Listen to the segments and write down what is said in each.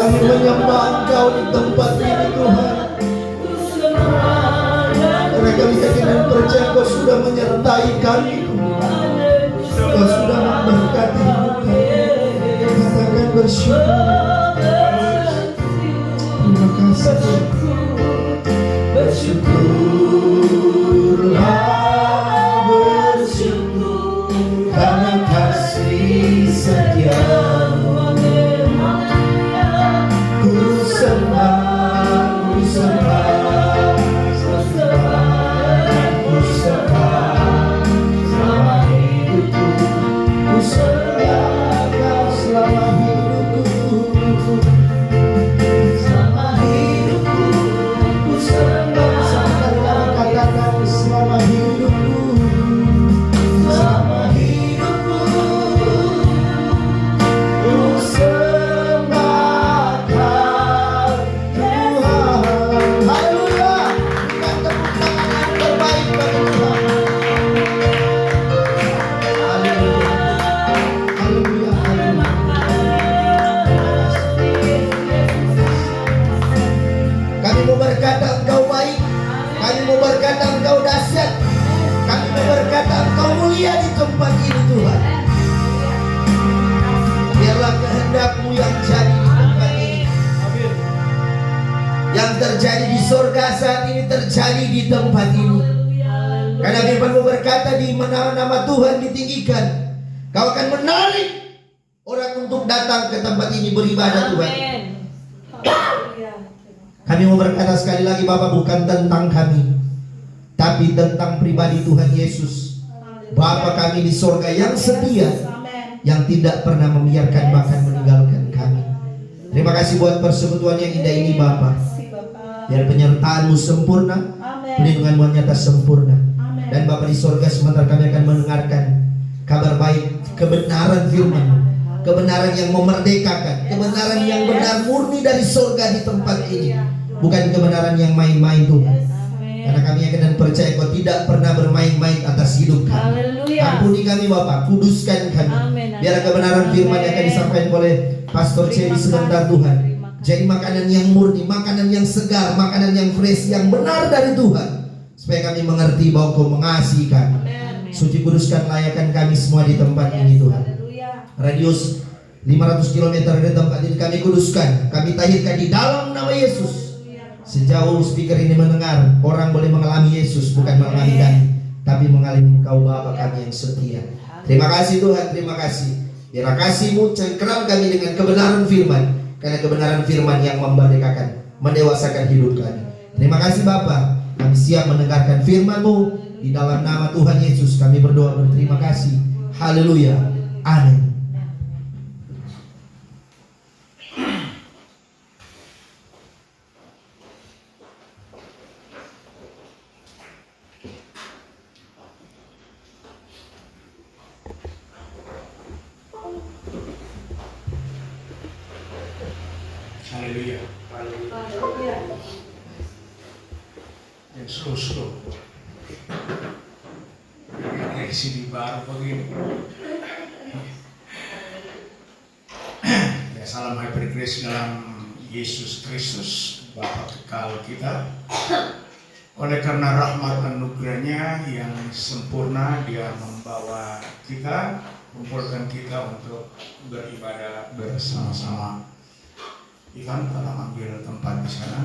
Kami menyembah Engkau di tempat ini Tuhan, karena kami yakin dan percaya Engkau sudah menyertai kami, Engkau sudah memberkati hidup kami. Katakan bersyukur. Terima kasih. Bersyukurlah, bersyukur karena kasih setiamu. Ku sembah, ku sembah, ku sembah selama hidupku. Ku sembah Kau selama hidupku. Selama hidupku ku sembah. Katakan selama hidupku. Selama hidupku ku sembah Kau Tuhan. Haleluya. Berikan tepuk tangan yang terbaik bagi Tuhan. Haleluya. Haleluya. Kami mau berkata Engkau baik, kami mau berkata Engkau dahsyat, kami mau berkata Engkau mulia di tempat ini Tuhan. Biarlah kehendak-Mu yang jadi di tempat ini. Yang terjadi di surga saat ini terjadi di tempat ini. Karena firman-Mu berkata, di mana nama Tuhan ditinggikan, Kau akan menarik orang untuk datang ke tempat ini beribadah Tuhan. Kami mau berkata sekali lagi Bapak, bukan tentang kami, tapi tentang pribadi Tuhan Yesus. Bapa kami di sorga yang setia, yang tidak pernah membiarkan bahkan meninggalkan kami. Terima kasih buat persekutuan yang indah ini Bapa. Biar penyertaan-Mu sempurna, perlindungan-Mu nyata sempurna. Dan Bapa di sorga, sebentar kami akan mendengarkan kabar baik, kebenaran firman-Mu, kebenaran yang memerdekakan, kebenaran yang benar murni dari sorga di tempat ini, bukan kebenaran yang main-main Tuhan. Karena kami yakin dan percaya Kau tidak pernah bermain-main atas hidup kami. Ampuni kami Bapak, kuduskan kami. Biar kebenaran firman yang akan disampaikan oleh Pastor Cherry sebentar Tuhan jadi makanan yang murni, makanan yang segar, makanan yang fresh, yang benar dari Tuhan, supaya kami mengerti bahwa Kau mengasihi kami. Suci kuduskan layakan kami semua di tempat ini Tuhan. Radius 500 km dari tempat ini kami kuduskan, kami tahirkan di dalam nama Yesus. Sejauh speaker ini mendengar, orang boleh mengalami Yesus, bukan mengalami kami, tapi mengalami Engkau Bapa kami yang setia. Terima kasih Tuhan, terima kasih. Biar kasih-Mu cengkeram kami dengan kebenaran firman, karena kebenaran firman yang memerdekakan, mendewasakan hidup kami. Terima kasih Bapa, kami siap mendengarkan firman-Mu. Di dalam nama Tuhan Yesus kami berdoa berterima kasih. Haleluya. Amin. Haleluya. Yang slow. Kayak sini baru begini. Ya, salam Hyper Grace dalam Yesus Kristus, Bapa kekal kita. Oleh karena rahmat anugerahnya yang sempurna, Dia membawa kita, kumpulkan kita untuk beribadah bersama-sama. Ivan tolong ambil tempat di sana,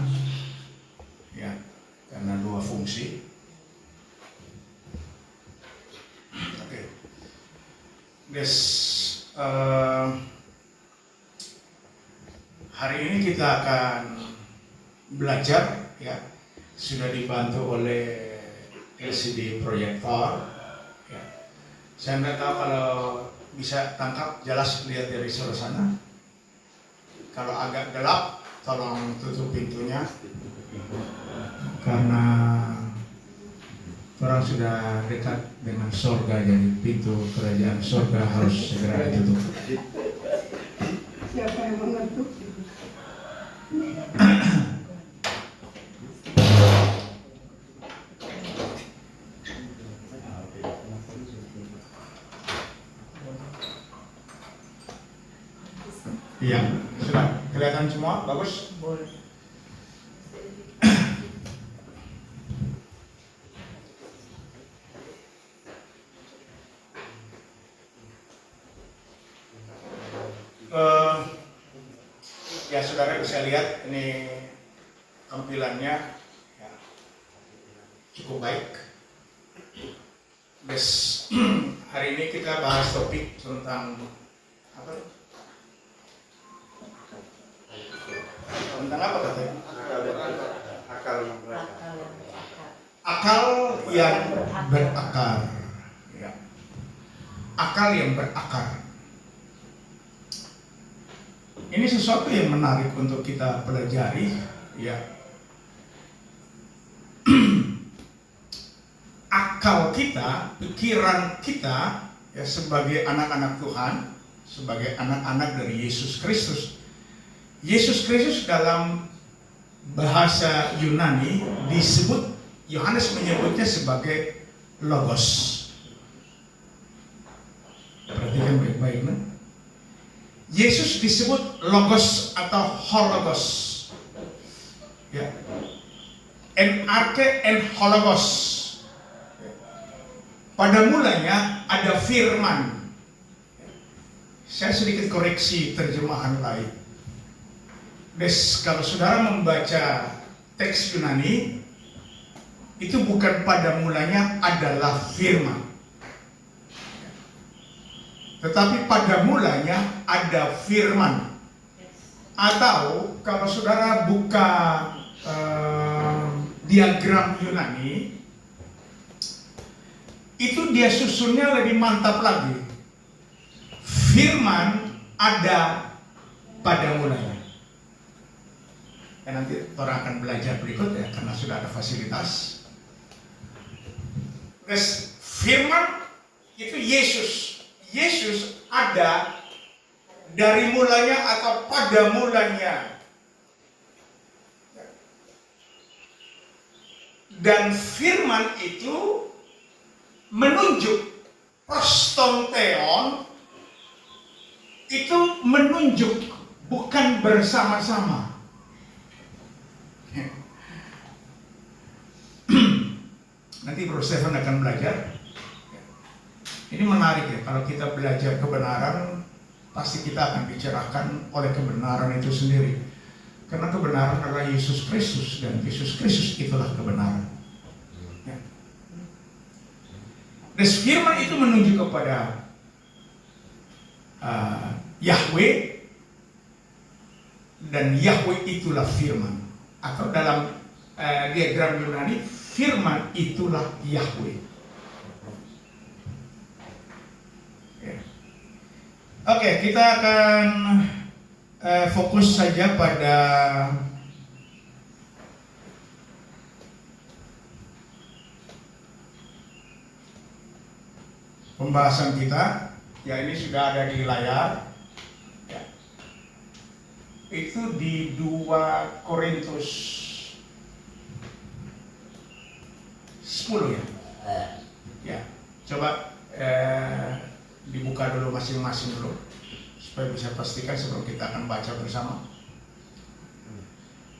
ya, karena dua fungsi. Oke, guys, hari ini kita akan belajar, ya, sudah dibantu oleh LCD proyektor. Ya. Saya nggak tahu kalau bisa tangkap jelas lihat dari sebelah sana. Kalau agak gelap, tolong tutup pintunya, karena orang sudah dekat dengan surga, jadi pintu kerajaan surga harus segera ditutup. Siapa yang mengetuk? Iya, sudah kelihatan semua, bagus. Boleh. Ya saudara bisa lihat ini tampilannya ya, cukup baik. Hari ini kita bahas topik tentang apa? Tentang apa katanya? Akal yang berakar. Ya. Akal yang berakar. Ini sesuatu yang menarik untuk kita pelajari, ya. Akal kita, pikiran kita, ya sebagai anak-anak Tuhan, sebagai anak-anak dari Yesus Kristus. Yesus Kristus dalam bahasa Yunani disebut, Yohanes menyebutnya sebagai Logos. Perhatikan baik-baik, nah. Yesus disebut Logos atau Hologos. Ya. En-arche en Hologos. Pada mulanya ada firman. Saya sedikit koreksi terjemahan lain. Kalau saudara membaca teks Yunani, itu bukan pada mulanya adalah firman. Tetapi pada mulanya ada firman. Atau kalau saudara buka diagram Yunani, itu dia susunnya lebih mantap lagi. Firman ada pada mulanya. Nanti orang akan belajar berikut ya, karena sudah ada fasilitas. Terus firman itu Yesus. Yesus ada dari mulanya atau pada mulanya. Dan firman itu menunjuk, prostonteon itu menunjuk, bukan bersama-sama. Nanti Bro Stephen akan belajar. Ini menarik ya, kalau kita belajar kebenaran, pasti kita akan dicerahkan oleh kebenaran itu sendiri. Karena kebenaran adalah Yesus Kristus, dan Yesus Kristus itulah kebenaran. Ya. Dan firman itu menunjuk kepada Yahweh, dan Yahweh itulah firman. Atau dalam diagram Yunani, firman itulah Yahweh. Oke, kita akan fokus saja pada pembahasan kita. Ya, ini sudah ada di layar. Ya. Itu di 2 Korintus 10 ya. Ya, coba dibuka dulu masing-masing dulu supaya bisa pastikan sebelum kita akan baca bersama.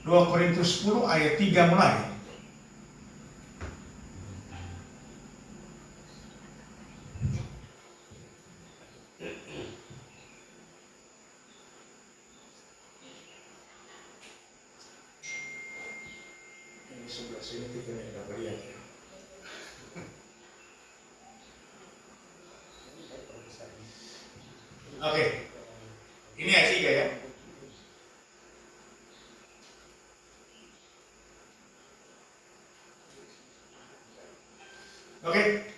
2 Korintus 10 ayat 3 mulai. Ini sebelah sini kita tidak dapat lihat ya. Oke, ini ayat 3 ya. Oke,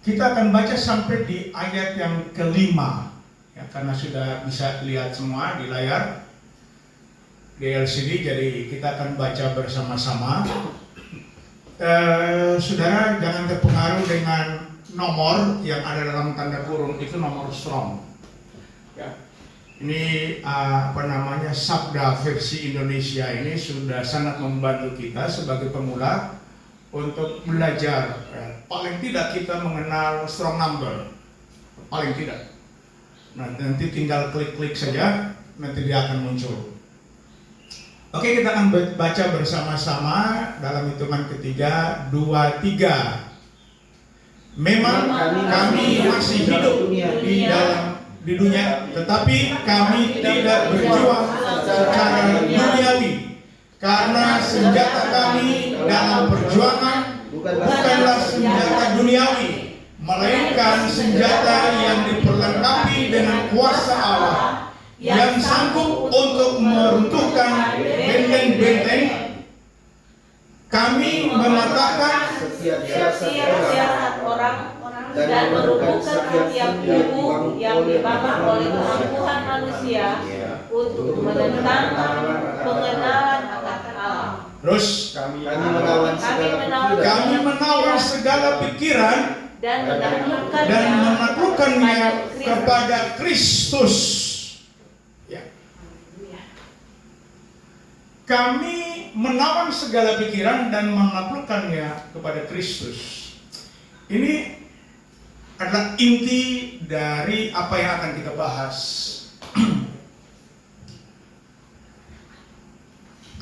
kita akan baca sampai di ayat yang kelima ya, karena sudah bisa lihat semua di layar di LCD, jadi kita akan baca bersama-sama. Saudara jangan terpengaruh dengan nomor yang ada dalam tanda kurung, itu nomor strong. Ya. Ini Sabda versi Indonesia ini sudah sangat membantu kita sebagai pemula untuk belajar. Paling tidak kita mengenal strong number, paling tidak. Nah, nanti tinggal klik-klik saja, nanti dia akan muncul. Oke, kita akan baca bersama-sama dalam hitungan ketiga, 2, 3. Memang kami masih hidup di dunia, tetapi kami tidak berjuang secara duniawi, karena senjata kami dalam perjuangan bukanlah senjata duniawi, melainkan senjata yang diperlengkapi dengan kuasa Allah yang sanggup untuk meruntuhkan benteng-benteng. Kami mematahkan setiap siasat orang dan meruntuhkan setiap ilmu yang dibangun oleh kemampuan manusia untuk menentang pengenalan akan Allah. Terus Kami menawan segala pikiran dan dan menaklukkannya kepada Kristus. Ya. Kami menawan segala pikiran dan menaklukkannya kepada Kristus. Ini adalah inti dari apa yang akan kita bahas.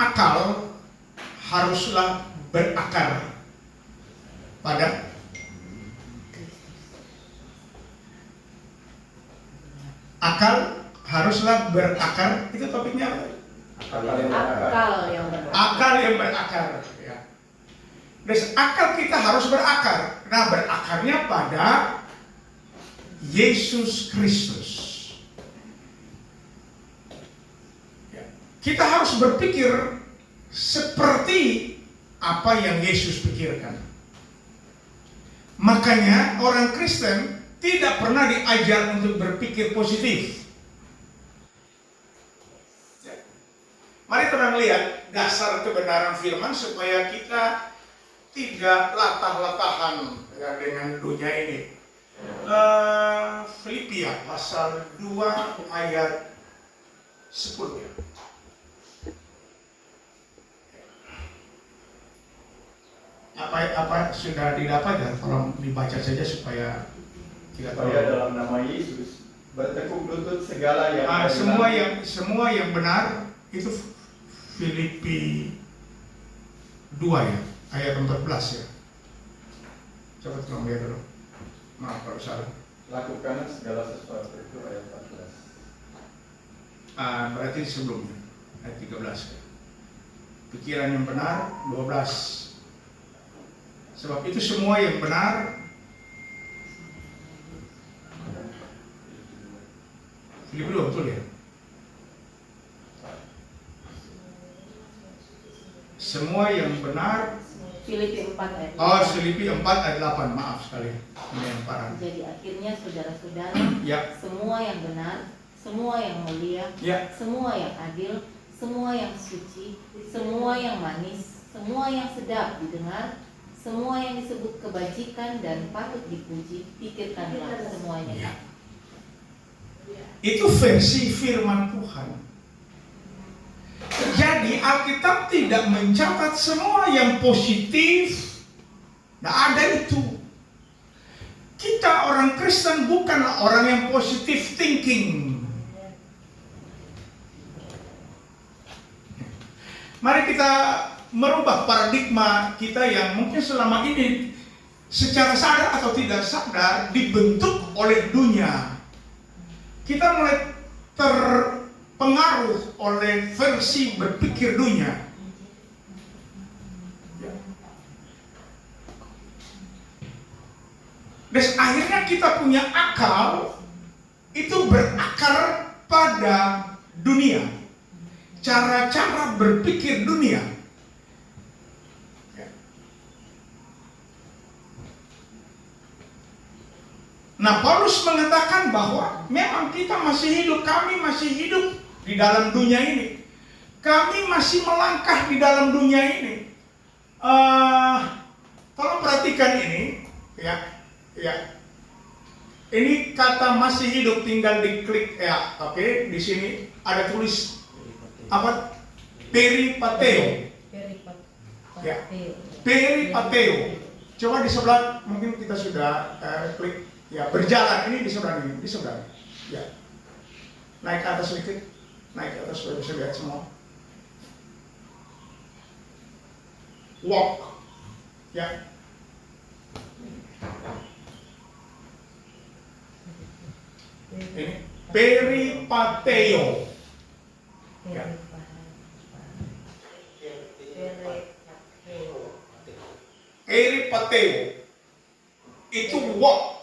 Akal haruslah berakar pada itu topiknya apa? Akal yang berakar. Ya. Dan akal kita harus berakar. Nah, berakarnya pada Yesus Kristus. Ya. Kita harus berpikir seperti apa yang Yesus pikirkan. Makanya orang Kristen tidak pernah diajar untuk berpikir positif. Mari kita lihat dasar kebenaran firman supaya kita tidak latah-latahan ya, dengan dunia ini. Filipi pasal 2 ayat 10 ya. Apa sudah didapat ya? Tolong dibaca saja supaya kita tahu. Dalam nama Yesus bertekuk lutut segala yang semua yang benar itu Filipi 2 ya, ayat 14 ya. Coba tolong lihat dulu. Maaf kalau salah. Lakukan segala sesuatu itu ayat 14. Berarti sebelumnya ayat 13 ya. Pikiran yang benar 12. Sebab itu semua yang benar Filipi 2 betul ya? Semua yang benar Filipi 4 ayat 8. Filipi 4 ayat 8. Maaf sekali. Ini yang parah. Jadi akhirnya saudara-saudara, Ya. semua yang benar, semua yang mulia, Ya. semua yang adil, semua yang suci, semua yang manis, semua yang sedap didengar, semua yang disebut kebajikan dan patut dipuji, pikirkanlah semuanya. Ya. Itu versi firman Tuhan. Jadi Alkitab tidak mencatat semua yang positif. Nah, ada itu. Kita orang Kristen bukanlah orang yang positive thinking. Mari kita merubah paradigma kita yang mungkin selama ini secara sadar atau tidak sadar dibentuk oleh dunia. Kita mulai terpengaruh oleh versi berpikir dunia. Dan akhirnya kita punya akal itu berakar pada dunia. Cara-cara berpikir dunia. Nah, Paulus mengatakan bahwa memang kita masih hidup, kami masih hidup di dalam dunia ini. Kami masih melangkah di dalam dunia ini. Tolong perhatikan ini, ya. Ini kata masih hidup tinggal diklik ya, oke? Di sini ada tulis apa? Peripateo. Ya, peripateo. Coba di sebelah, mungkin kita sudah klik. Ya, berjalan ini di sebelah ini, di sebelah. Ya. Naik ke atas sedikit. Naik ke atas supaya bisa lihat semua. Walk. Ya. Ini peripateo. Ya. Peripateo itu walk.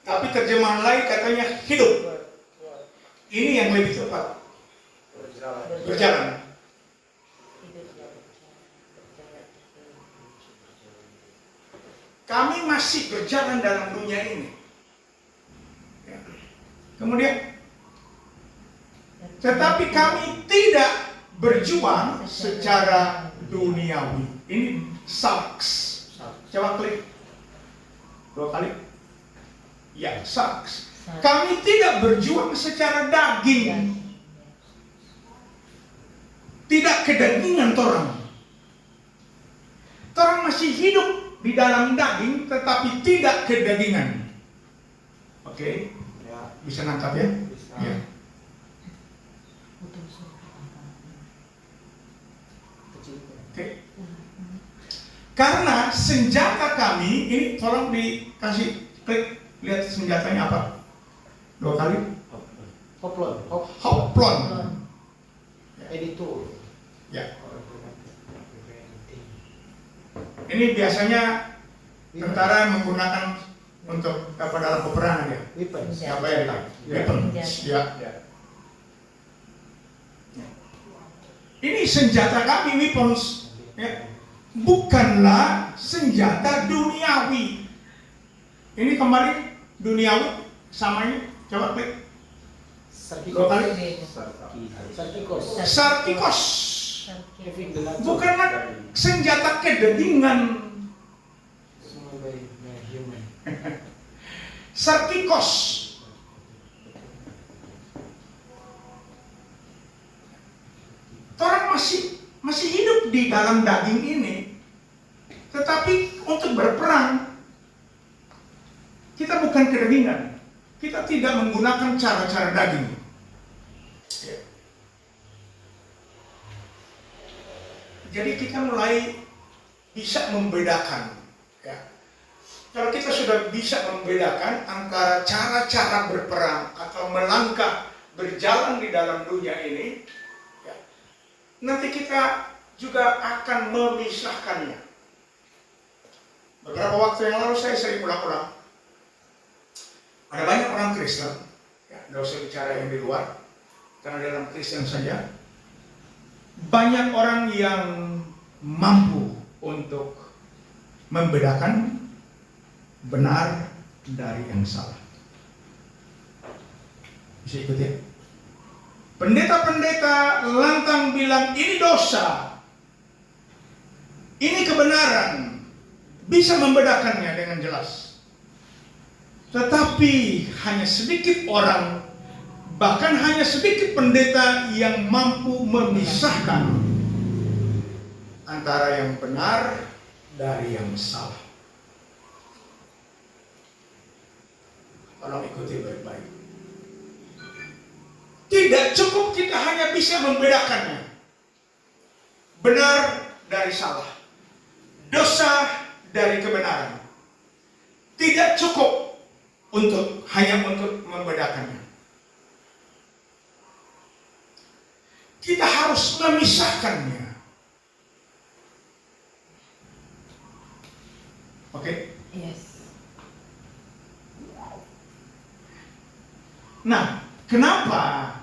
Tapi terjemahan lain katanya hidup. Ini yang lebih tepat. Berjalan. Kami masih berjalan dalam dunia ini. Ya. Kemudian, tetapi kami tidak berjuang secara duniawi. Ini sarks. Coba klik 2 kali. Ya, sarks. Kami tidak berjuang secara daging. Tidak kedagingan torang. Torang masih hidup di dalam daging, tetapi tidak kedagingan. Oke? Bisa nangkap ya? Ya. Oke. Karena senjata kami, ini tolong dikasih klik, lihat senjatanya apa? 2 kali. Hoplon. Editor. Ya. Ini biasanya tentara menggunakan untuk apa dalam peperangan ya? Weapons. Apa ya? Weapons. Ya. Ini senjata kami, weapons. Ya. Bukanlah senjata duniawi. Ini kembali duniawi samanya. Coba klik. 2 kali. Sarkikos. Bukanlah senjata kedagingan. Sarkikos. Orang masih hidup di dalam daging ini, tetapi untuk berperang kita bukan kedagingan. Kita tidak menggunakan cara-cara daging. Ya. Jadi kita mulai bisa membedakan. Ya. Kalau kita sudah bisa membedakan antara cara-cara berperang atau melangkah berjalan di dalam dunia ini, ya, nanti kita juga akan memisahkannya. Beberapa waktu yang lalu saya sering ulang-ulang. Ada banyak orang Kristen, ya, tidak usah bicara yang di luar, karena dalam Kristen saja, banyak orang yang mampu untuk membedakan benar dari yang salah. Bisa ikut ya? Pendeta-pendeta lantang bilang ini dosa, ini kebenaran, bisa membedakannya dengan jelas. Tetapi hanya sedikit orang, bahkan hanya sedikit pendeta yang mampu memisahkan antara yang benar dari yang salah. Tolong ikuti baik-baik. Tidak cukup kita hanya bisa membedakannya. Benar dari salah. Dosa dari kebenaran. Tidak cukup hanya untuk membedakannya. Kita harus memisahkannya. Oke? Yes. Nah, kenapa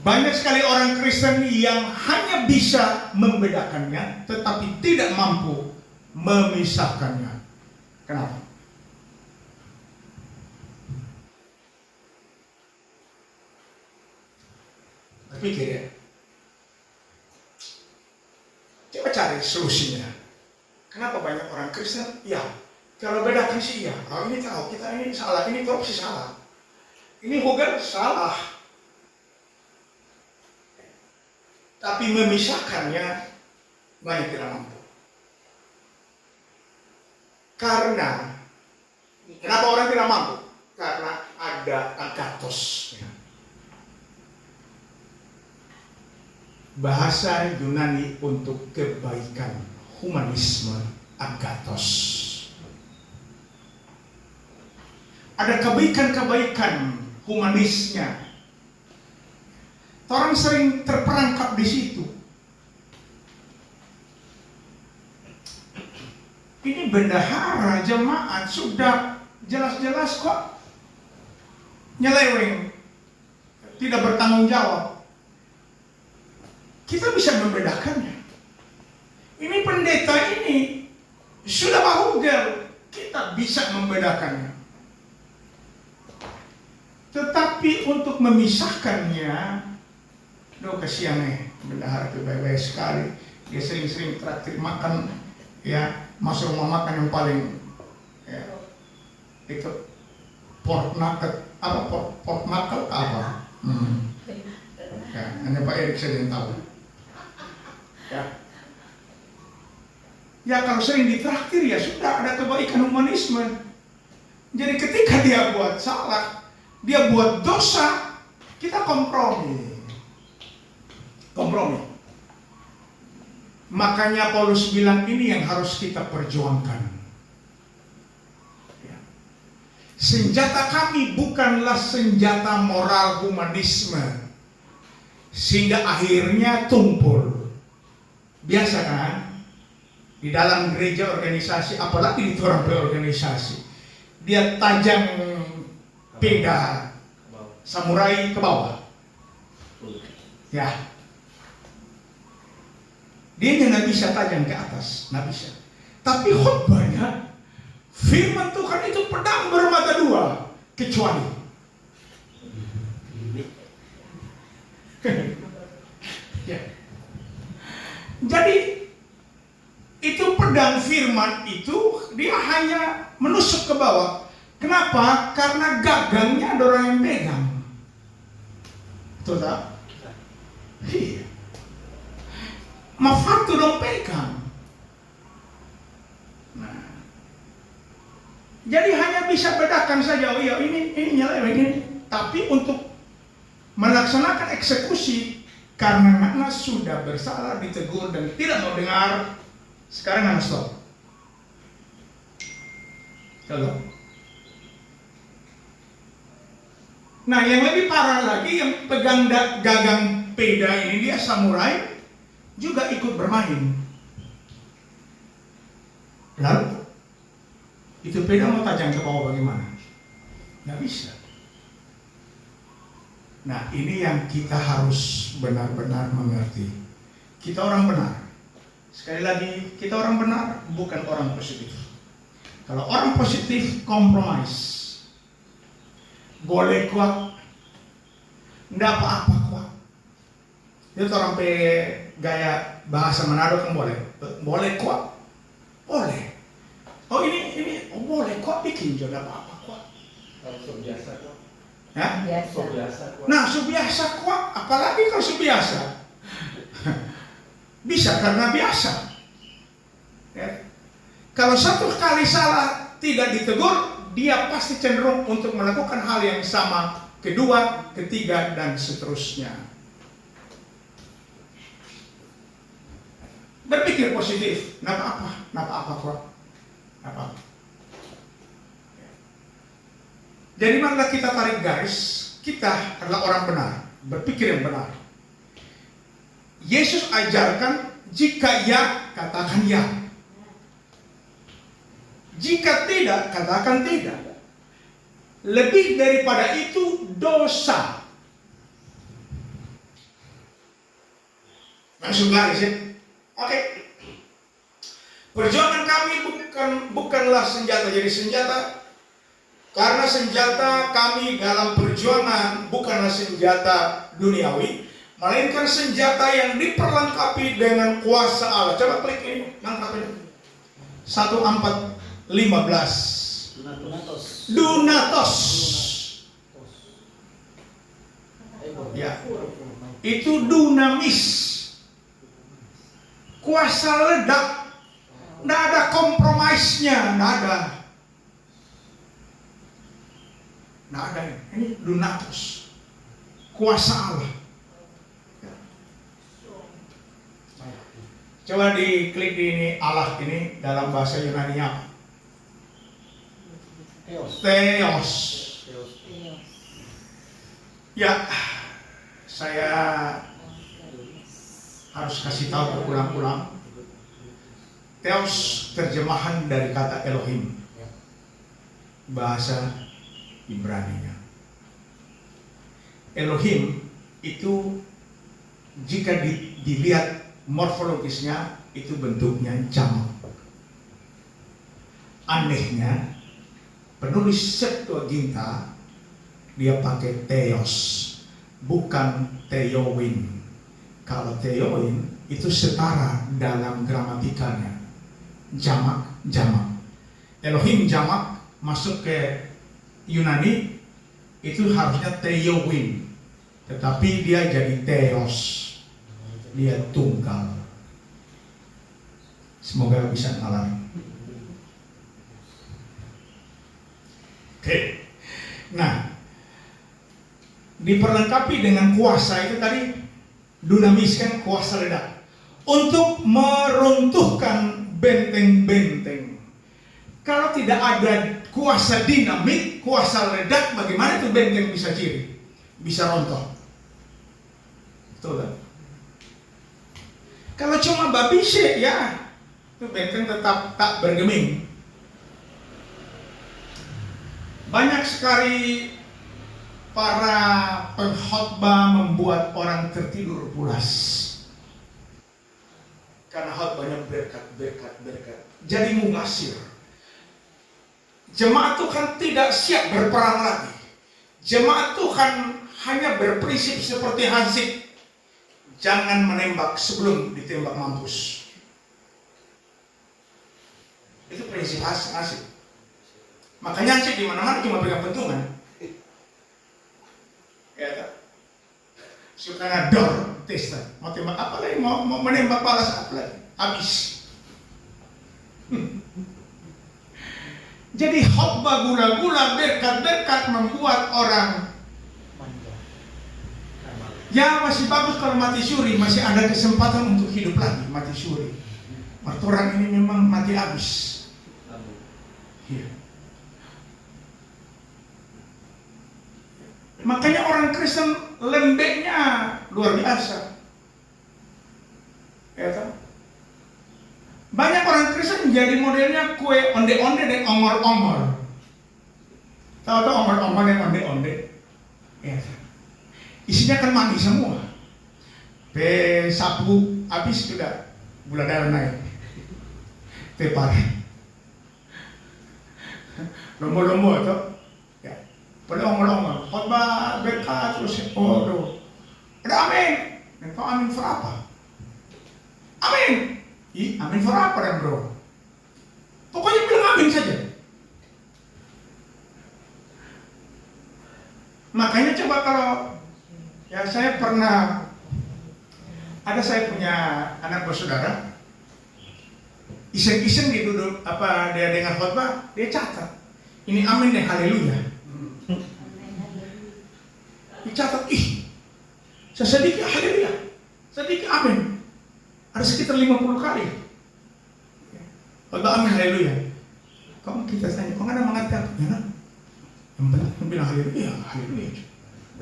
banyak sekali orang Kristen yang hanya bisa membedakannya, tetapi tidak mampu memisahkannya? Kenapa? Berpikir ya. Coba cari solusinya. Kenapa banyak orang Kristen? Ya, kalau bedakan sih ya. Oh, ini tahu kita ini salah, ini korupsi salah, ini hoax salah. Tapi memisahkannya banyak tidak mampu. Karena Kenapa orang tidak mampu? Karena ada agathos. Bahasa Yunani untuk kebaikan, humanisme, agathos. Ada kebaikan-kebaikan humanisnya. Orang sering terperangkap di situ. Ini bendahara jemaat sudah jelas-jelas kok nyeleweng, tidak bertanggung jawab. Kita bisa membedakannya. Ini pendeta ini sudah bahugel, kita bisa membedakannya. Tetapi untuk memisahkannya, kasihan bendahara itu baik-baik sekali. Dia sering-sering traktir makan, ya, masuk rumah makan yang paling, ya, itu pork nugget, apa pork knuckle apa? Ya, hanya Pak Erik saja yang tahu. Ya kalau sering ditraktir ya sudah ada kebaikan humanisme. Jadi ketika dia buat salah, dia buat dosa, kita kompromi. Makanya Paulus bilang ini yang harus kita perjuangkan. Ya. Senjata kami bukanlah senjata moral humanisme, sehingga akhirnya tumpul. Biasa kan? Di dalam gereja organisasi, apalagi di orang berorganisasi, dia tajam peda samurai ke bawah. Ya, dia nggak bisa tajam ke atas, nggak bisa. Tapi khotbahnya, firman Tuhan itu pedang bermata dua, kecuali. Ya. Jadi itu pedang firman itu dia hanya menusuk ke bawah. Kenapa? Karena gagangnya ada orang yang pegang. Betul tak? Iya. Mafatu dong pegang. Nah, jadi hanya bisa bedakan saja. Oh iya ini nyeleweng ini. Tapi untuk melaksanakan eksekusi karena anak sudah bersalah, ditegur dan tidak mau dengar, sekarang anak stop. Kalau nah, yang lebih parah lagi, yang pegang gagang peda ini, dia samurai, juga ikut bermain. Lalu, itu peda mau tajam ke bawah bagaimana? Nggak bisa. Nah, ini yang kita harus benar-benar mengerti. Kita orang benar. Sekali lagi, kita orang benar, bukan orang positif. Kalau orang positif, compromise. Boleh kuat, enggak apa-apa kuat. Itu orang gaya bahasa Manado kan boleh kuat, boleh. Oh ini boleh kuat, bikin juga enggak apa-apa kuat. Biasa kok. Ya? Biasa kok. Nah, subiasa kuat, apalagi kalau subiasa. Bisa karena biasa. Ya. Kalau satu kali salah tidak ditegur, dia pasti cenderung untuk melakukan hal yang sama, kedua, ketiga, dan seterusnya. Berpikir positif, nggak apa-apa kok, nggak apa-apa. Jadi marilah kita tarik garis, kita adalah orang benar, berpikir yang benar. Yesus ajarkan, jika ya, katakan ya. Jika tidak, katakan tidak. Lebih daripada itu dosa. Langsung garis ya. Oke. Perjuangan kami bukanlah senjata jadi senjata. Karena senjata kami dalam perjuangan bukanlah senjata duniawi, melainkan senjata yang diperlengkapi dengan kuasa Allah. Coba klik ini, lengkapin. 1:4-15. Dunatos. Ya. Itu dunamis. Kuasa ledak. Nggak ada kompromisnya, nggak ada. Nggak ada ini dunatos, kuasa Allah. Ya. Coba diklik di ini Allah ini dalam bahasa Yunani apa? Theos. Ya, saya harus kasih tahu berulang-ulang. Theos terjemahan dari kata Elohim, bahasa Ibrani-nya. Elohim itu jika dilihat morfologisnya itu bentuknya jamak. Anehnya penulis Septuaginta dia pakai Theos, bukan Theoin. Kalau Theoin itu setara dalam gramatikanya, jamak. Elohim jamak masuk ke Yunani itu harusnya Theoin, tetapi dia jadi Theos, dia tunggal. Semoga bisa ngalar. Oke. Nah, diperlengkapi dengan kuasa itu tadi, dunamis kan kuasa ledak untuk meruntuhkan benteng-benteng. Kalau tidak ada kuasa dinamit, kuasa ledak, bagaimana itu benteng bisa ciri, bisa rontok? Betul kan? Kalau cuma babise ya, itu benteng tetap tak bergeming. Banyak sekali para pengkhotbah membuat orang tertidur pulas karena khotbahnya berkat. Jadi mungasir. Jemaat Tuhan tidak siap berperang lagi. Jemaat Tuhan hanya berprinsip seperti Hansip, jangan menembak sebelum ditembak mampus. Itu prinsip Hansip. Makanya Hansip di mana-mana cuma pegang pentungan. Ya tak? Suka ngador testa, mau tembak apa lagi, mau menembak balas apa lagi, habis. Jadi khotbah gula-gula, berkat-berkat membuat orang ya masih bagus kalau mati suri, masih ada kesempatan untuk hidup lagi mati suri. Orang ini memang mati habis. Ya. Makanya orang Kristen lembeknya luar biasa. Ya kan? Banyak orang Kristen jadi modelnya kue onde-onde dan ongor-ongor. Tahu-tahu ongor-ongor dan onde-onde. Ya kan? Isinya kan mandi semua. Sapu habis sudah, gula darah naik. Tepar. Lombo-lombo atau ya. Pada ongol-ongol, khotbah berkat terus ada amin. Dan kau amin for apa? Amin. Amin for apa dan bro? Pokoknya bilang amin saja. Makanya coba kalau ya saya punya anak bersaudara, iseng-iseng dia duduk dia dengar khotbah, dia catat. Ini amin dan haleluya. Dicatat, sedikit haleluya, sedikit amin. Ada sekitar 50 kali. Kalau amin haleluya, kamu kita tanya, kok ada mengerti apa? Ya, yang penting bilang haleluya, haleluya.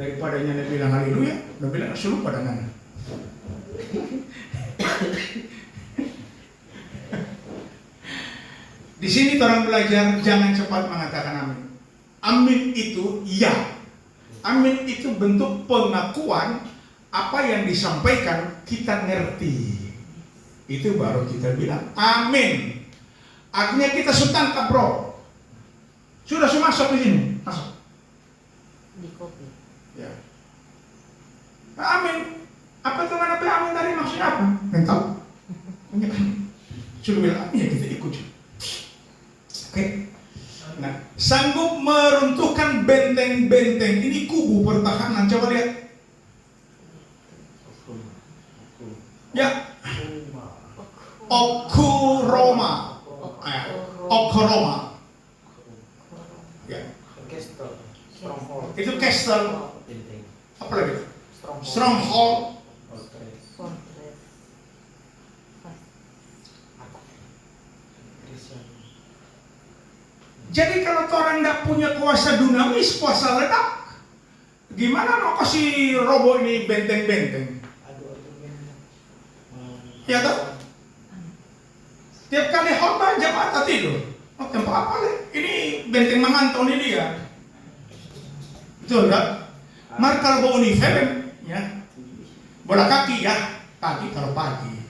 Daripada nyana bilang haleluya, udah bilang suruh pada nana. Di sini orang belajar jangan cepat mengatakan amin. Amin itu ya. Amin itu bentuk pengakuan apa yang disampaikan kita ngerti. Itu baru kita bilang amin. Artinya kita tangkap bro. Sudah masuk di sini, masuk. Di kopi. Ya. Amin. Apa itu mana amin tadi maksudnya apa? Nggak tahu. Sudah bilang amin ya kita ikut. Oke. Nah, sanggup meruntuhkan benteng-benteng. Ini kubu pertahanan. Coba lihat. Ya. Okuroma. Okuroma. Ya. castle, apa lagi? Stronghold. Fortress. Jadi kalau orang nggak punya kuasa dunamis, kuasa ledak, gimana mau kasih robo ini benteng-benteng? Ya toh? Tiap kali khotbah jemaat tak tidur. Oh, tempat apa nih? Ini benteng mengantong ini dia. Betul tak? Mar kalau bawa uniform, ya, bola kaki ya, kaki kalau pagi,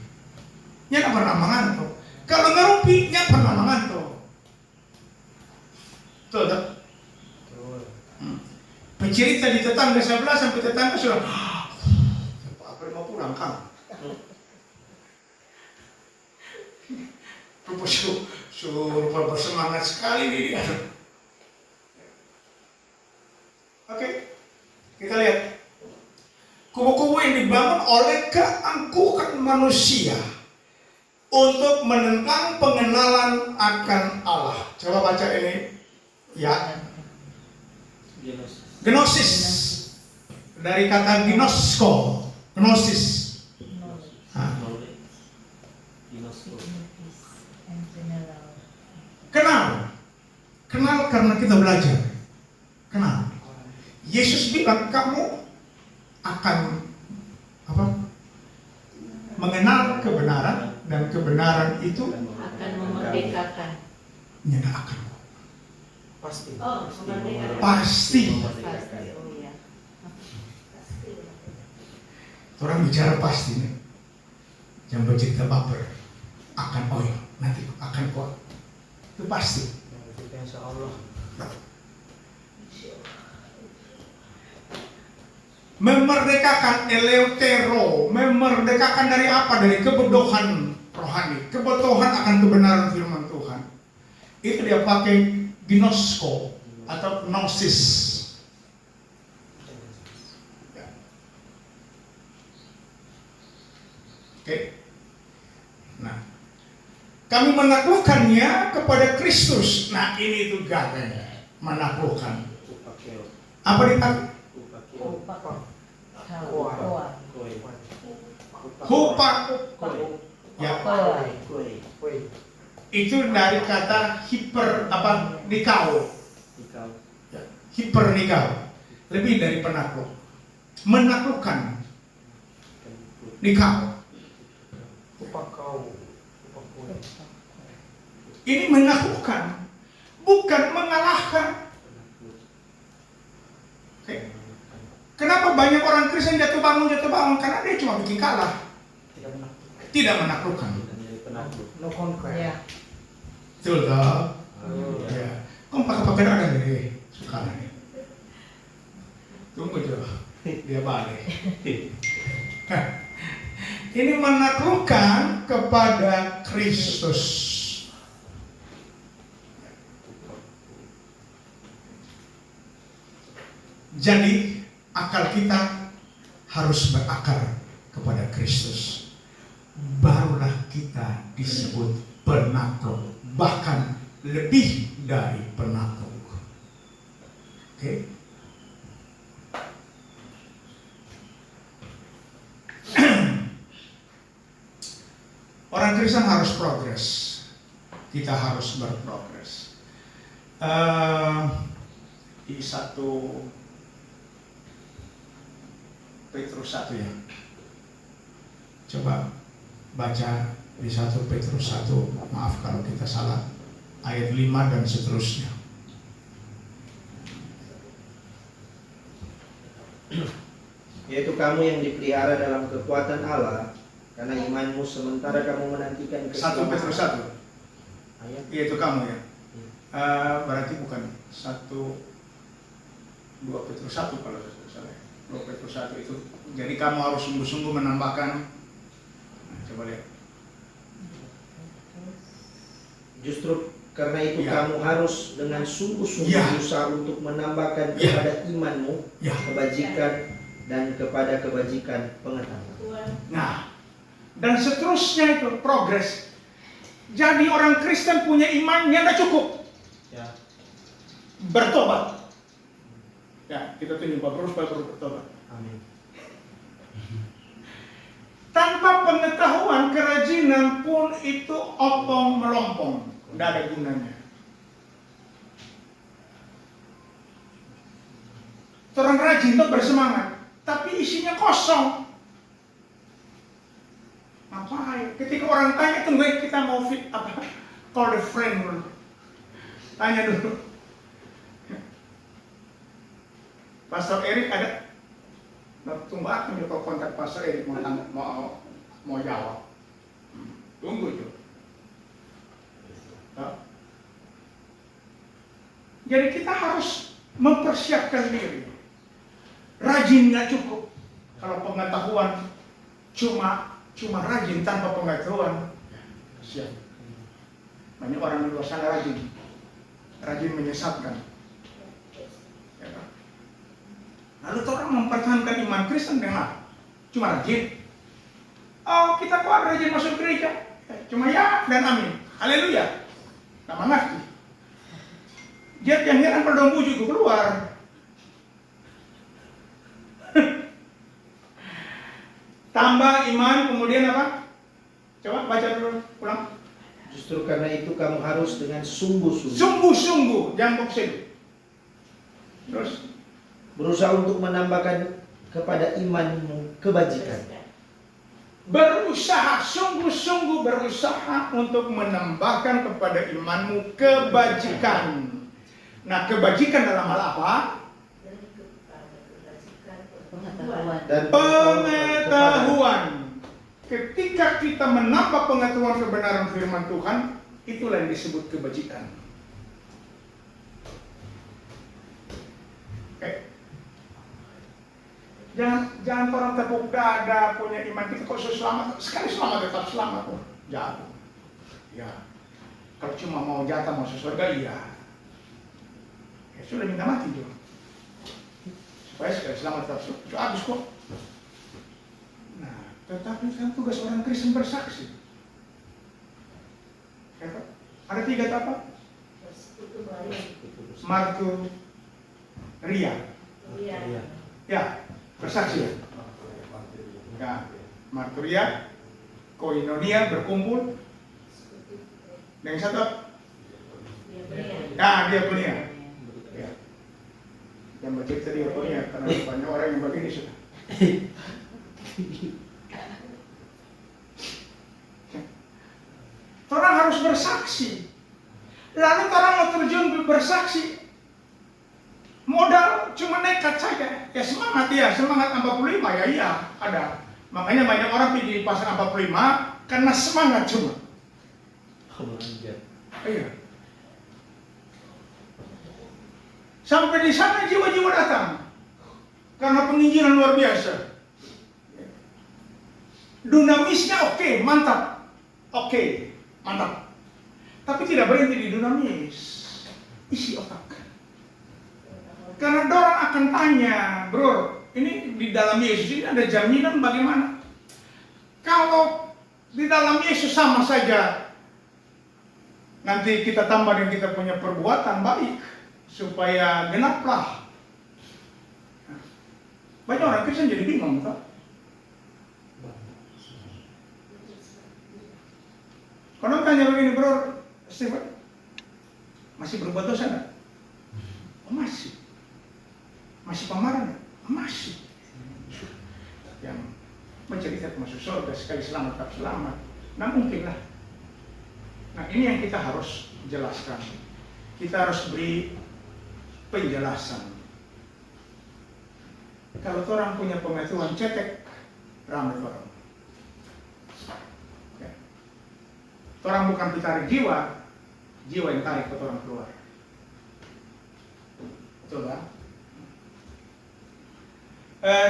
nya nggak pernah mengantuk. Kalau ngerumpi, nya pernah mengantuk. Betul tak? Pencerita di tetangga sebelah sampai tetangga sudah, apa mau pulang kang? Rupa bersemangat sekali nih dia. Oke, kita lihat kubu-kubu yang dibangun oleh keangkuhan manusia untuk menentang pengenalan akan Allah. Coba baca ini, ya. Gnosis dari kata gnosko, gnosis. Kenal karena kita belajar. Kenal. Yesus bilang kamu akan apa? Mengenal kebenaran dan kebenaran itu Akan memerdekakan. menyedahkan. Pasti. Oh, memerdekakan. Pasti. Pasti. Oh iya. Orang bicara pasti nih. Jangan bercerita baper. Akan nanti akan kuat. Itu pasti. Insya Allah. Memerdekakan eleutero, memerdekakan dari apa? Dari kebodohan rohani, kebodohan akan kebenaran firman Tuhan. Itu dia pakai gnosko atau gnosis. Ya. Oke. Nah, kami menaklukkannya kepada Kristus. Nah, ini juga menaklukkan. Apa dipakai? Hupak. Ya. Itu dari kata nikau. Ya. Nikau. Lebih dari penakluk. Menaklukkan. Nikau. Ini menaklukkan, bukan mengalahkan. Oke. Kenapa banyak orang Kristen jatuh bangun? Karena dia cuma bikin kalah, tidak menaklukkan. No conquer. Ya. Betul toh? Ya. Kau pakai ada nih sekarang nih. Tunggu dulu, dia balik. Ini menaklukkan kepada Kristus. Jadi akal kita harus berakar kepada Kristus. Barulah kita disebut penakluk, bahkan lebih dari penakluk. Oke? Orang Kristen harus progres. Kita harus berprogres. Di 1 Petrus 1 ya. Coba baca di 1 Petrus 1, maaf kalau kita salah, ayat 5 dan seterusnya. Yaitu kamu yang dipelihara dalam kekuatan Allah, karena imanmu sementara kamu menantikan 1 Petrus 1. Ayat. Yaitu kamu ya. Berarti bukan 2 Petrus 1 kalau saya salah. 2 Petrus 1 itu. Jadi kamu harus sungguh-sungguh menambahkan. Nah, coba lihat. Justru karena itu Ya. kamu harus dengan sungguh-sungguh Ya. berusaha untuk menambahkan Ya. kepada imanmu Ya. kebajikan dan kepada kebajikan pengetahuan. Nah, dan seterusnya itu progres. Jadi orang Kristen punya iman yang tidak cukup. Ya. Bertobat. Ya, kita tunjuk Pak Bro supaya bertobat. Amin. Tanpa pengetahuan, kerajinan pun itu opong melompong, tidak ada gunanya. Orang rajin itu bersemangat, tapi isinya kosong. Ngapain? Ketika orang tanya, tunggu kita mau fit apa? Call the friend dulu. Tanya dulu. Pastor Erik ada? Tunggu aku nyoba kontak Pastor Erik mau jawab. Tunggu itu. Jadi kita harus mempersiapkan diri. Rajin nggak cukup. Kalau pengetahuan cuma rajin tanpa pengetahuan, siap. Banyak orang di luar sana rajin menyesatkan. Ya kan? Lalu orang mempertahankan iman Kristen dengan cuma rajin. Oh, kita kok rajin masuk gereja? Cuma ya dan amin. Haleluya. Nama ngerti. Dia yang heran kalau dong bujuk keluar. Tambah iman, kemudian apa? Coba baca dulu, ulang. Justru karena itu kamu harus dengan sungguh-sungguh Sungguh-sungguh, jangan boxing. Terus berusaha untuk menambahkan kepada imanmu kebajikan. berusaha, sungguh-sungguh berusaha untuk menambahkan kepada imanmu kebajikan. Nah, kebajikan dalam hal apa? Pengetahuan. Dan Pengetahuan. Ketika kita menambah pengetahuan kebenaran firman Tuhan, itulah yang disebut kebajikan. Oke. Jangan orang tepuk dada punya iman kita kok selamat, sekali selamat tetap selamat kok. Jatuh. Ya. Kalau cuma mau jatah masuk surga, iya. Ya sudah minta mati juga. Supaya sekali selamat tetap surga. Habis kok. Nah, tetapi kan tugas orang Kristen bersaksi. Ya, Pak? Ada 3 apa? Martur, Ria. Ya, bersaksi. Ya, marturia, koinonia berkumpul. Yang satu, dia punya. Ya. Yang bercerita dia punya karena banyak orang yang begini sudah. Orang harus bersaksi. Lalu orang mau terjun bersaksi. Modal cuma nekat saja. Ya semangat 45 ya iya ada. Makanya banyak orang pergi di pasar 45 karena semangat cuma. Iya. Sampai di sana jiwa-jiwa datang karena penginjilan luar biasa. Dunamisnya oke, mantap. Oke, mantap. Tapi tidak berhenti di dunamis. Isi otak. Karena orang akan tanya, bro, ini di dalam Yesus ini ada jaminan bagaimana? Kalau di dalam Yesus sama saja, nanti kita tambah dan kita punya perbuatan baik supaya genaplah. Banyak orang Kristen jadi bingung, tak? Kalau tanya begini, bro, Stephen, masih berbuat dosa enggak? Oh, masih. Masih pemarah enggak? Masih. Yang mencerita masuk surga sekali selamat tak selamat. Nah mungkinlah. Nah ini yang kita harus jelaskan. Kita harus beri penjelasan. Kalau orang punya pengetahuan cetek, ramai orang. Ya. Orang bukan ditarik jiwa, jiwa yang tarik ke orang keluar. Betul kan?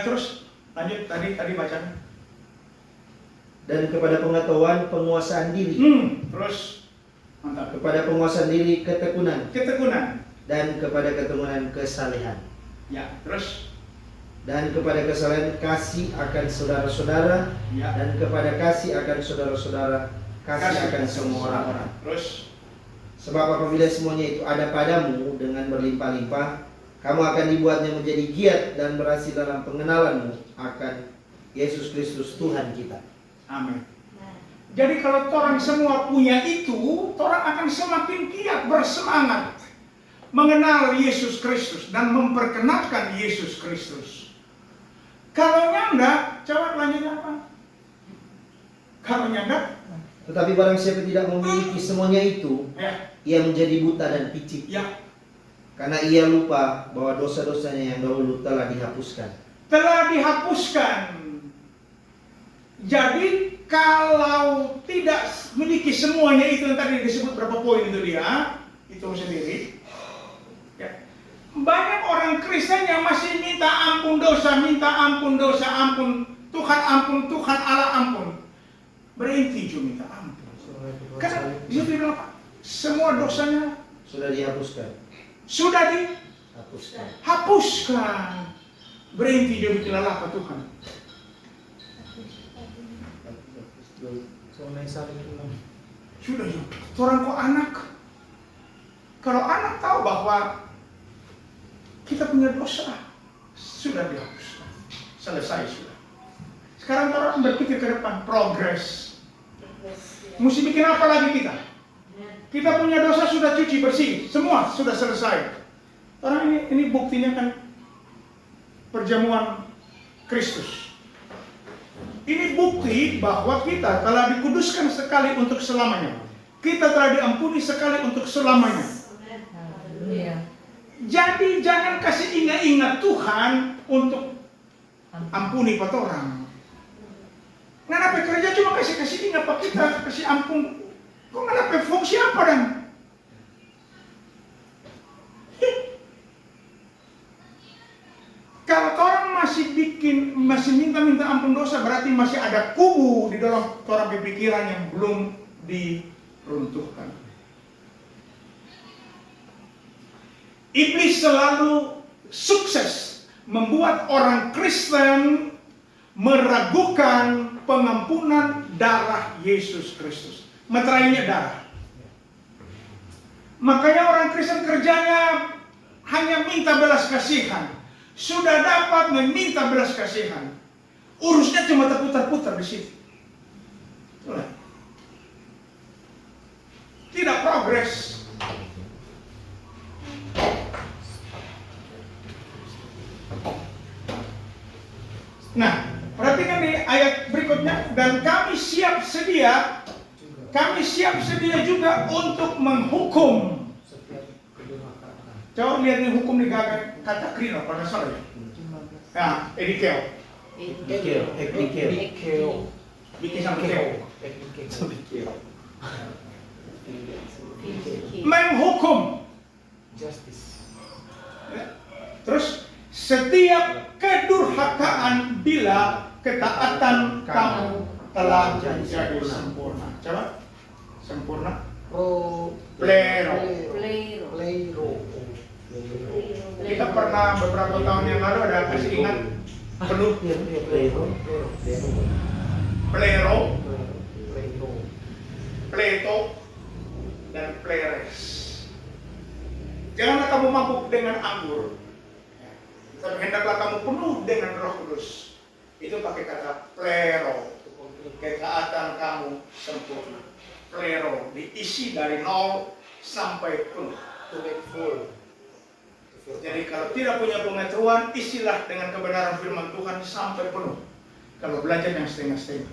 Terus lanjut tadi bacaan. Dan kepada pengetahuan penguasaan diri. Terus mantap. Kepada penguasaan diri ketekunan. Ketekunan. Dan kepada ketekunan kesalehan. Ya, terus. Dan kepada kesalehan kasih akan saudara-saudara. Ya. Dan kepada kasih akan saudara-saudara, kasih akan semua orang. Terus. Sebab apabila semuanya itu ada padamu dengan berlimpah-limpah, Kamu akan dibuatnya menjadi giat dan berhasil dalam pengenalanmu akan Yesus Kristus Tuhan kita. Amin. Jadi kalau orang semua punya itu, orang akan semakin giat bersemangat mengenal Yesus Kristus dan memperkenalkan Yesus Kristus. Kalau nyanda, coba lanjut apa? Kalau nyanda, Tetapi barang siapa tidak memiliki semuanya itu, ya, ia menjadi buta dan picik. ya, Karena ia lupa bahwa dosa-dosanya yang dahulu telah dihapuskan. telah dihapuskan. Jadi kalau tidak memiliki semuanya itu yang tadi disebut berapa poin itu dia, hitung sendiri. Ya. Banyak orang Kristen yang masih minta ampun dosa, ampun Tuhan Allah ampun. Berhenti cuma minta ampun. Karena dia bilang apa? Semua dosanya Sudah dihapuskan. sudah Hapuskan. dihapuskan. Berhenti dia bikin apa Tuhan? Sudah ya. Orang kok anak? Kalau anak tahu bahwa kita punya dosa, sudah dihapuskan. Selesai sudah. Sekarang orang berpikir ke depan, progres. Mesti bikin apa lagi kita? Kita punya dosa sudah cuci bersih, semua sudah selesai. Orang ini buktinya kan perjamuan Kristus. Ini bukti bahwa kita telah dikuduskan sekali untuk selamanya. Kita telah diampuni sekali untuk selamanya. Jadi jangan kasih ingat-ingat Tuhan untuk ampuni pat orang. Kenapa kerja cuma kasih ingat pak kita, kasih ampun. Kok kenapa fungsi apa dan? Kalau orang masih minta ampun dosa, berarti masih ada kubu di dalam orang berpikiran yang belum diruntuhkan. Iblis selalu sukses membuat orang Kristen meragukan pengampunan darah Yesus Kristus. Meterainya darah. Makanya orang Kristen kerjanya hanya minta belas kasihan. Sudah dapat meminta belas kasihan, urusnya cuma terputar-putar di situ. Tidak progres. Nah, perhatikan nih ayat berikutnya. Dan kami siap sedia juga untuk menghukum. Coba lihat nih hukum di kata krino pada salah ya. Nah, edikeo. Bikin sama keo. Menghukum. Justice. Terus setiap kedurhakaan bila ketaatan kamu telah jadi sempurna. Coba sempurna. Plero. Kita pernah beberapa tahun yang lalu ada kasih ingat penuh plero, pleto, dan pleres. Janganlah kamu mabuk dengan anggur, tapi hendaklah kamu penuh dengan Roh Kudus. Itu pakai kata plero, ketaatan kamu sempurna. Plero diisi dari 0 sampai penuh. To make full. Jadi kalau tidak punya pengetahuan, isilah dengan kebenaran firman Tuhan sampai penuh. Kalau belajar yang setengah-setengah.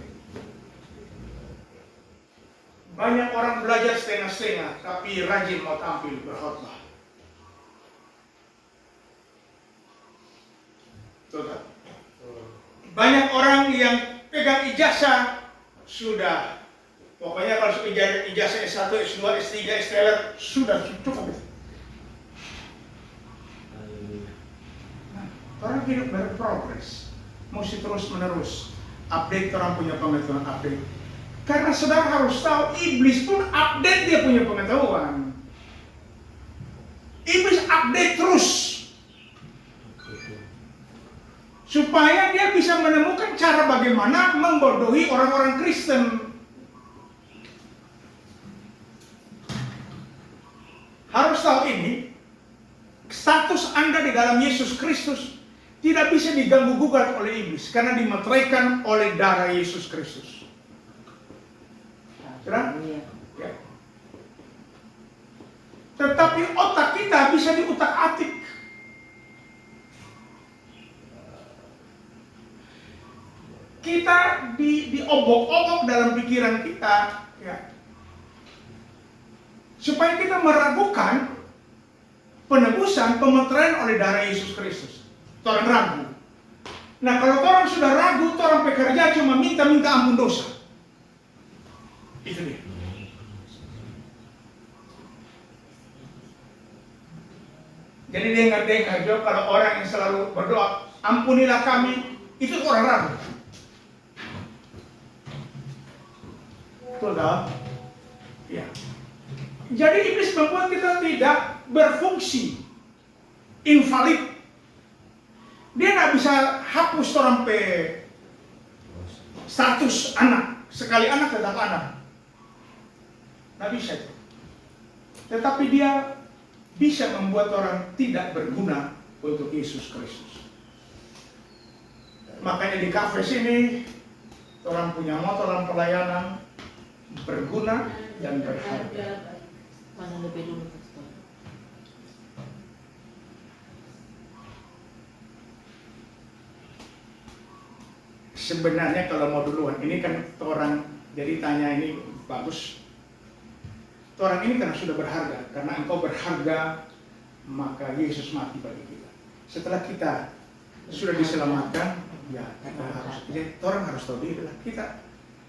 Banyak orang belajar setengah-setengah, tapi rajin mau tampil berkhotbah. Betul. Banyak orang yang pegang ijazah sudah, pokoknya kalau ijazah S1, S2, S3, S3 sudah cukup. Orang hidup berprogres, mesti terus menerus update. Orang punya pengetahuan update. Karena saudara harus tahu, iblis pun update dia punya pengetahuan. Iblis update terus supaya dia bisa menemukan cara bagaimana membodohi orang-orang Kristen. Harus tahu ini. status Anda di dalam Yesus Kristus tidak bisa diganggu gugat oleh iblis karena dimeteraikan oleh darah Yesus Kristus. Sudah? Haleluya. Ya. Tetapi otak kita bisa diutak-atik. Kita diobok-obok dalam pikiran kita, ya, supaya kita meragukan penebusan, pemeteraian oleh darah Yesus Kristus. Orang ragu. Nah, kalau orang sudah ragu, orang pekerja cuma minta ampun dosa. Itu dia. Jadi dia dengar juga kalau orang yang selalu berdoa, ampunilah kami, itu orang ragu. Betul tak? Ya. Jadi iblis membuat kita tidak berfungsi, invalid. Dia nggak bisa hapus orang status anak. Sekali anak tetap anak. Nggak bisa itu. Tetapi dia bisa membuat orang tidak berguna untuk Yesus Kristus. Makanya di kafe sini orang punya moto dalam pelayanan berguna dan berharga. Mana lebih dulu, Pastor? Sebenarnya kalau mau duluan, ini kan orang jadi tanya ini bagus. Orang ini karena sudah berharga, karena engkau berharga, maka Yesus mati bagi kita. Setelah kita sudah diselamatkan, ya kita harus, jadi orang harus tahu diri lah, kita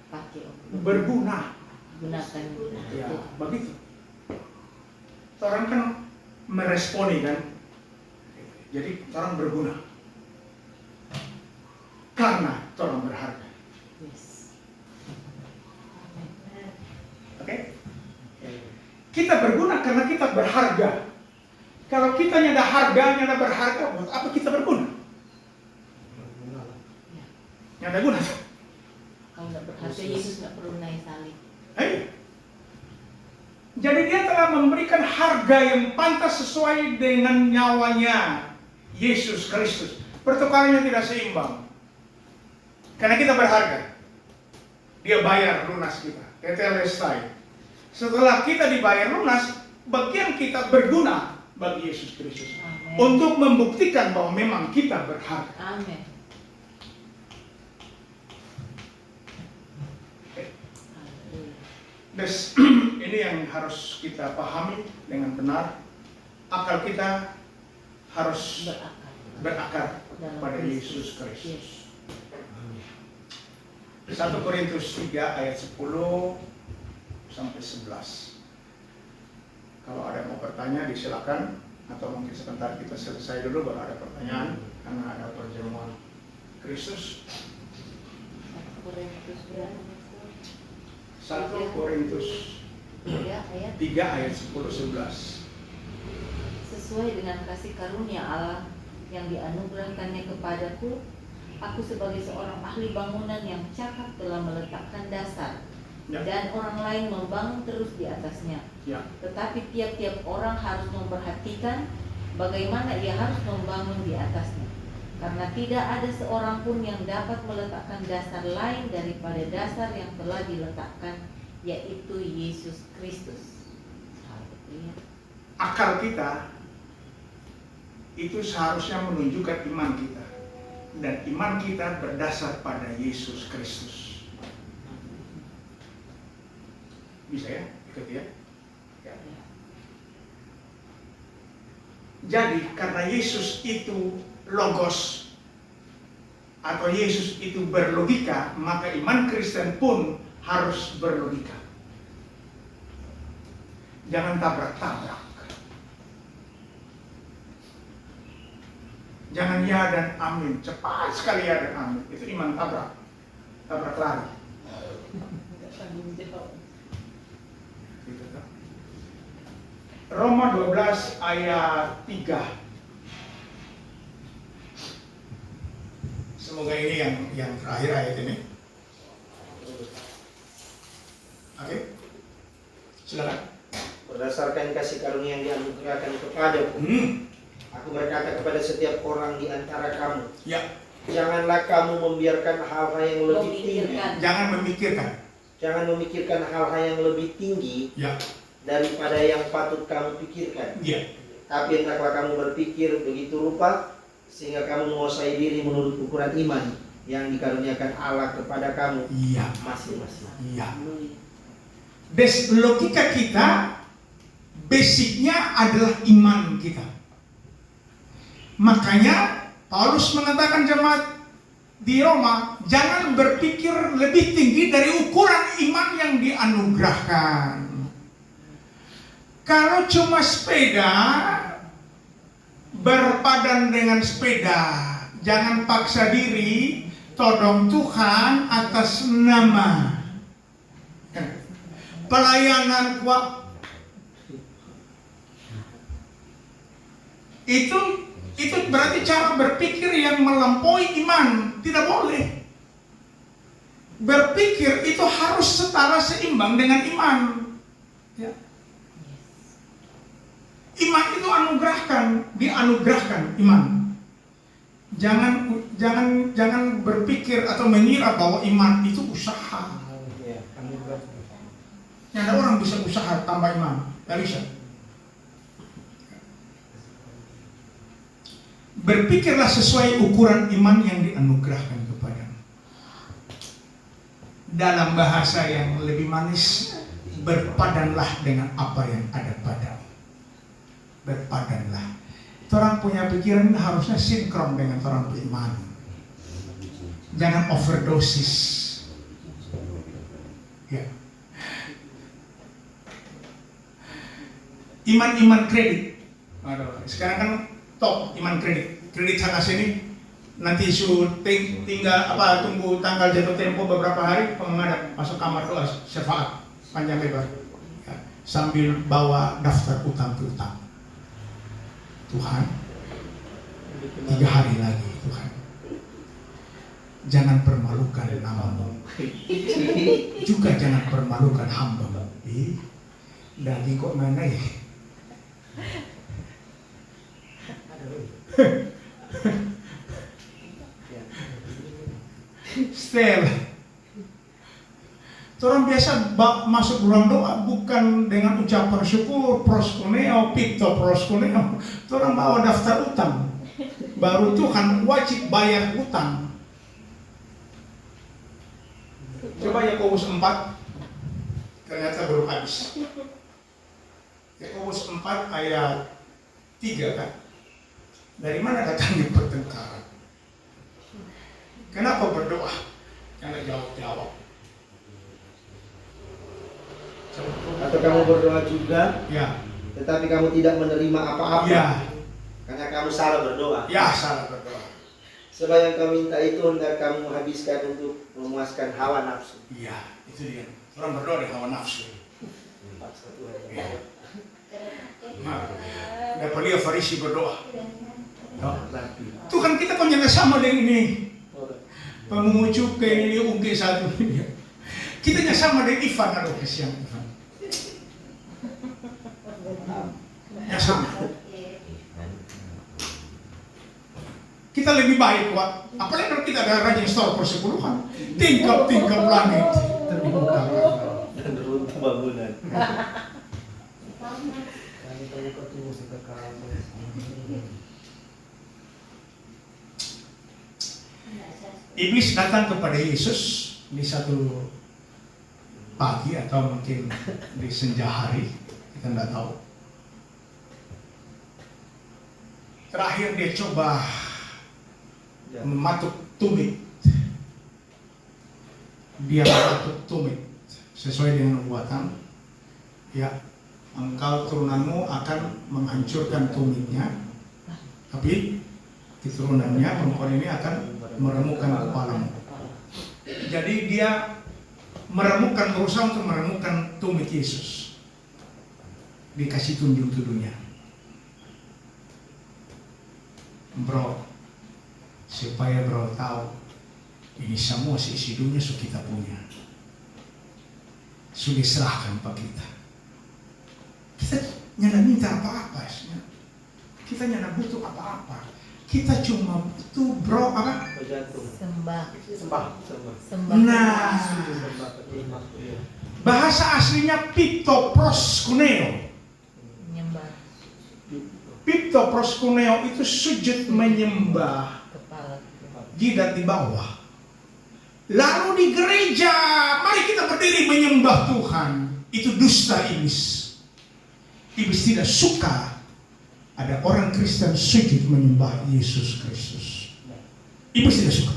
Pakai berguna. gunakan. Ya, begitu. Orang kan meresponi kan, jadi orang berguna karena orang berharga. Yes. Oke? Kita berguna karena kita berharga. Kalau kita nyada harga, nyada berharga, buat apa kita berguna? Nyada guna. Kalau nggak berharga, Yesus nggak perlu naik salib. Hey. Jadi dia telah memberikan harga yang pantas sesuai dengan nyawanya Yesus Kristus. Pertukarannya tidak seimbang. Karena kita berharga. Dia bayar lunas kita. Tetelestai. Setelah kita dibayar lunas, bagian kita berguna bagi Yesus Kristus. Amin. Untuk membuktikan bahwa memang kita berharga. Amin. Ini yang harus kita pahami dengan benar. Akal kita harus berakar pada Yesus Kristus. 1 Korintus 3 ayat 10 sampai 11. Kalau ada yang mau bertanya disilakan, atau mungkin sebentar kita selesai dulu baru ada pertanyaan karena ada perjamuan Kristus. 1 Korintus 3 ayat 10-11. Sesuai dengan kasih karunia Allah yang dianugerahkannya kepadaku, aku sebagai seorang ahli bangunan yang cakap telah meletakkan dasar, Ya. dan orang lain membangun terus di atasnya. Ya. Tetapi tiap-tiap orang harus memperhatikan bagaimana ia harus membangun di atasnya. Karena tidak ada seorang pun yang dapat meletakkan dasar lain daripada dasar yang telah diletakkan, yaitu Yesus Kristus. Haleluya. Akal kita itu seharusnya menunjukkan iman kita, dan iman kita berdasar pada Yesus Kristus. Bisa ya? Ikut ya? Ya. Jadi karena Yesus itu logos atau Yesus itu berlogika, maka iman Kristen pun harus berlogika. Jangan tabrak-tabrak. Jangan ya dan amin, cepat sekali ya dan amin. Itu iman tabrak, tabrak lari. Gitu, kan? Roma 12 ayat 3. Semoga ini yang terakhir ayat ini. Oke, silakan. Berdasarkan kasih karunia yang dianugerahkan kepadaku, Aku berkata kepada setiap orang di antara kamu, Ya, janganlah kamu membiarkan hal-hal yang lebih tinggi. jangan memikirkan. Jangan memikirkan hal-hal yang lebih tinggi Ya, daripada yang patut kamu pikirkan. ya. Tapi hendaklah kamu berpikir begitu rupa sehingga kamu menguasai diri menurut ukuran iman yang dikaruniakan Allah kepada kamu Iya, masing-masing. iya. Logika kita basicnya adalah iman kita. Makanya Paulus mengatakan jemaat di Roma, jangan berpikir lebih tinggi dari ukuran iman yang dianugerahkan. Kalau cuma sepeda, berpadan dengan sepeda, jangan paksa diri, todong Tuhan atas nama pelayanan kuat. Itu berarti cara berpikir yang melampaui iman. Tidak boleh. Berpikir itu harus setara seimbang dengan iman. Ya. Iman itu dianugerahkan iman. Jangan berpikir atau mengira bahwa iman itu usaha. Yang ada orang bisa usaha tambah iman, tidak bisa. Berpikirlah sesuai ukuran iman yang dianugerahkan kepadamu. Dalam bahasa yang lebih manis, berpadanlah dengan apa yang ada padamu. Berpadanlah. Orang punya pikiran harusnya sinkron dengan orang beriman. Jangan overdosis. Ya. Iman kredit. Sekarang kan top iman kredit. Kredit sana sini. Nanti tinggal tunggu tanggal jatuh tempo beberapa hari, pengadap masuk kamar doa syafaat panjang lebar. Ya. Sambil bawa daftar utang piutang. Tuhan, 3 hari lagi Tuhan, jangan permalukan namamu, juga jangan permalukan hamba-Mu. Daging kok mana ya? Setel. Orang biasa masuk ruang doa bukan dengan ucapan syukur, proskuneo, picto proskuneo. Orang bawa daftar utang. Baru Tuhan wajib bayar utang. Coba Yakobus 4. Ternyata belum habis. Yakobus 4 ayat 3 kan. Dari mana datangnya pertengkaran? Kenapa berdoa? Karena jawab-jawab. Atau kamu berdoa juga, Ya. tetapi kamu tidak menerima apa-apa, Ya. karena kamu salah berdoa. Ya, salah berdoa. Sebab yang kau minta itu hendak kamu habiskan untuk memuaskan hawa nafsu. Iya, itu dia. Orang berdoa dari hawa nafsu. Ya. Nah, dapat lihat Farisi berdoa. Tuhan kita kok nggak sama dengan ini. Pengucup kayak ini ungkit satu. Kita nggak sama dengan Ivan, aduh kesian Ivan. Ya sama. Kita lebih baik Pak. Apalagi kalau kita ada rajin store persepuluhan, tingkap langit terbuka. Dan runtuh bangunan. Iblis datang kepada Yesus di satu pagi atau mungkin di senja hari, kita tidak tahu. Terakhir dia coba mematuk tumit. Dia mematuk tumit sesuai dengan nubuatan. Ya, engkau turunanmu akan menghancurkan tumitnya, tapi keturunannya perempuan ini akan meremukkan kepalamu. Jadi dia berusaha untuk meremukkan tumit Yesus. Dikasih tunjuk-tunjuknya. Bro, supaya bro tahu ini semua isi dunia sudah kita punya, sudah serahkan Pak kita. Kita nggak minta apa-apa, Kita nyana butuh apa-apa. Kita cuma butuh Bergantung. Sembah. Sembah. Sembah. Nah, Sembah terima. bahasa aslinya piptoproskuneo. Menyembah Piptoproskuneo itu sujud menyembah, kepala. jidat di bawah. Lalu di gereja, mari kita berdiri menyembah Tuhan. Itu dusta iblis. Iblis tidak suka ada orang Kristen sujud menyembah Yesus Kristus. Iblis tidak suka.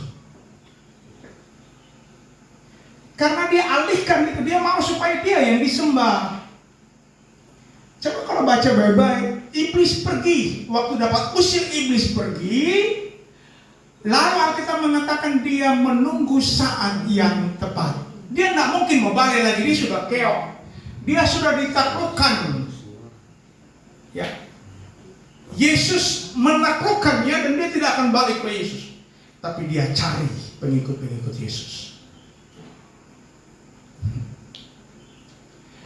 Karena dia alihkan itu, dia mau supaya dia yang disembah. Coba kalau baca baik-baik, iblis pergi. Waktu dapat usir iblis pergi, lalu Alkitab mengatakan dia menunggu saat yang tepat. Dia tidak mungkin mau balik lagi, dia sudah keok. Dia sudah ditaklukkan. Ya. Yesus menaklukkannya dan dia tidak akan balik ke Yesus. Tapi dia cari pengikut-pengikut Yesus.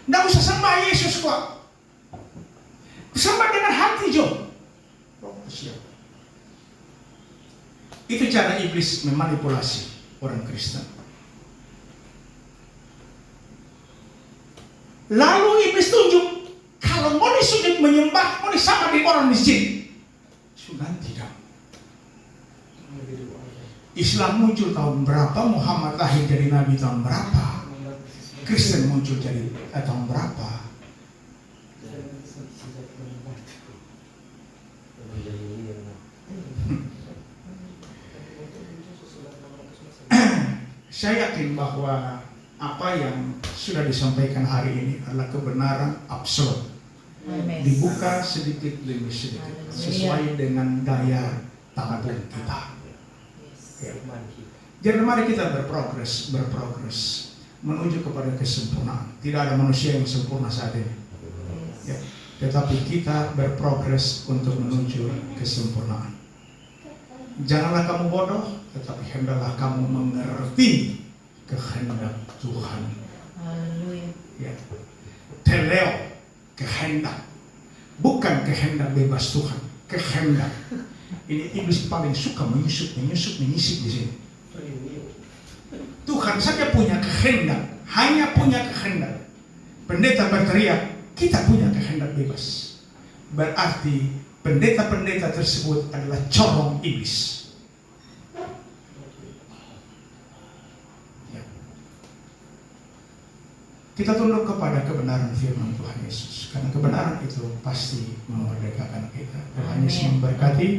Tidak usah sembah Yesus kok. Sembah dengan hati, Jo. Itu cara iblis memanipulasi orang Kristen. Lalu iblis tunjuk, kalau mau disujud menyembah, mau disama di orang masjid. Sudah tidak. Islam muncul tahun berapa? Muhammad lahir dari Nabi tahun berapa? Kristen muncul dari tahun berapa? Saya yakin bahwa apa yang sudah disampaikan hari ini adalah kebenaran absolut. Amin. Dibuka sedikit demi sedikit sesuai dengan daya tampung kita. Ya. Jadi mari kita berprogres menuju kepada kesempurnaan. Tidak ada manusia yang sempurna saat ini. Ya. Tetapi kita berprogres untuk menuju kesempurnaan. Janganlah kamu bodoh, tetapi hendaklah kamu mengerti kehendak Tuhan. Haleluya. Ya. Teleo, kehendak. Bukan kehendak bebas Tuhan, kehendak. Ini iblis paling suka menyisip di sini. Tuhan saja punya kehendak, hanya punya kehendak. Pendeta berteriak, kita punya kehendak bebas. Berarti pendeta-pendeta tersebut adalah corong iblis. Ya. Kita tunduk kepada kebenaran firman Tuhan Yesus, karena kebenaran itu pasti memerdekakan kita. Tuhan Yesus memberkati.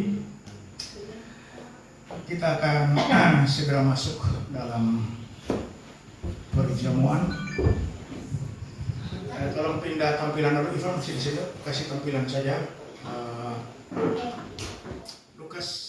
Kita akan segera masuk dalam perjamuan. Tolong pindah tampilan dulu, Ivan, sini saja, kasih tampilan saja. Lukas